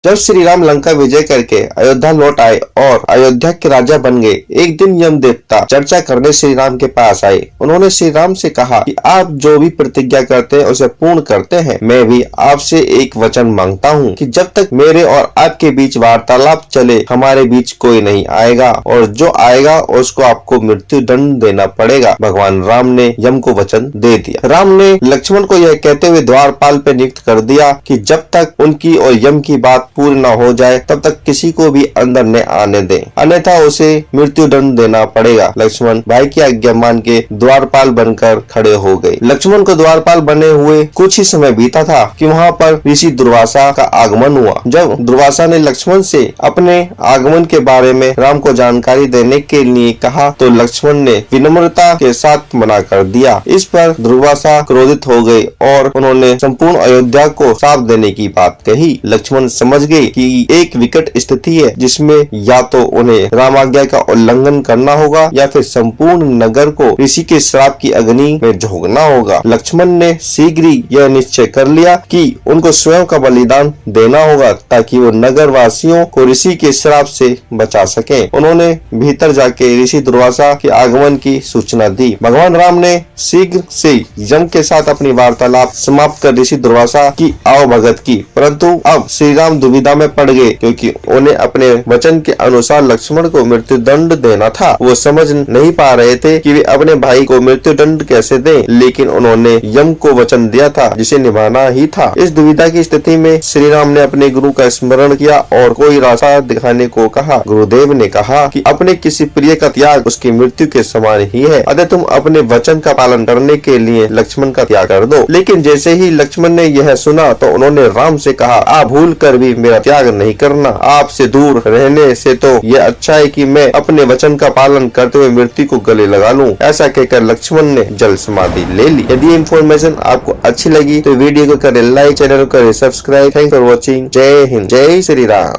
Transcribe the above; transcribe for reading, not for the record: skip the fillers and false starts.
जब श्री राम लंका विजय करके अयोध्या लौट आए और अयोध्या के राजा बन गए, एक दिन यम देवता चर्चा करने श्री राम के पास आए। उन्होंने श्री राम से कहा कि आप जो भी प्रतिज्ञा करते हैं उसे पूर्ण करते हैं। मैं भी आपसे एक वचन मांगता हूँ कि जब तक मेरे और आपके बीच वार्तालाप चले, हमारे बीच कोई नहीं आएगा और जो आएगा उसको आपको मृत्यु दंड देना पड़ेगा। भगवान राम ने यम को वचन दे दिया। राम ने लक्ष्मण को यह कहते हुए द्वारपाल पे नियुक्त कर दिया कि जब तक उनकी और यम की बात पूरी न हो जाए तब तक किसी को भी अंदर न आने दे, अन्यथा उसे मृत्यु दंड देना पड़ेगा। लक्ष्मण भाई की आज्ञा मान के द्वारपाल बनकर खड़े हो गए। लक्ष्मण को द्वारपाल बने हुए कुछ ही समय बीता था कि वहाँ पर ऋषि दुर्वासा का आगमन हुआ। जब दुर्वासा ने लक्ष्मण से अपने आगमन के बारे में राम को जानकारी देने के लिए कहा तो लक्ष्मण ने विनम्रता के साथ मना कर दिया। इस पर दुर्वासा क्रोधित हो गए और उन्होंने संपूर्ण अयोध्या को श्राप देने की बात कही। लक्ष्मण समझ गए कि एक विकट स्थिति है जिसमें या तो उन्हें रामाज्ञा का उल्लंघन करना होगा या फिर संपूर्ण नगर को ऋषि के श्राप की अग्नि में झोंकना होगा। लक्ष्मण ने शीघ्र ही यह निश्चय कर लिया कि उनको स्वयं का बलिदान देना होगा ताकि वो नगर वासियों को ऋषि के श्राप से बचा सके। उन्होंने भीतर जाके ऋषि दुर्वासा के आगमन की सूचना दी। भगवान राम ने शीघ्र से यम के साथ अपनी वार्तालाप समाप्त कर ऋषि दुर्वासा की आवभगत की, परंतु अब श्री राम दुविधा में पड़ गए क्योंकि उन्हें अपने वचन के अनुसार लक्ष्मण को मृत्यु दंड देना था। वो समझ नहीं पा रहे थे कि वे अपने भाई को मृत्यु दंड कैसे दें, लेकिन उन्होंने यम को वचन दिया था जिसे निभाना ही था। इस दुविधा की स्थिति में श्री राम ने अपने गुरु का स्मरण किया और कोई रास्ता दिखाने को कहा। गुरुदेव ने कहा कि अपने किसी प्रिय का त्याग उसकी मृत्यु के समान ही है, अतः तुम अपने वचन का पालन करने के लिए लक्ष्मण का त्याग कर दो। लेकिन जैसे ही लक्ष्मण ने यह सुना तो उन्होंने राम से कहा, आप भूल कर भी मेरा त्याग नहीं करना। आपसे दूर रहने से तो यह अच्छा है कि मैं अपने वचन का पालन करते हुए मृत्यु को गले लगा लूं। ऐसा कहकर लक्ष्मण ने जल समाधि ले ली। यदि इन्फॉर्मेशन आपको अच्छी लगी तो वीडियो को करें लाइक, चैनल को करें सब्सक्राइब। Thanks for watching. जय हिंद, जय श्री राम।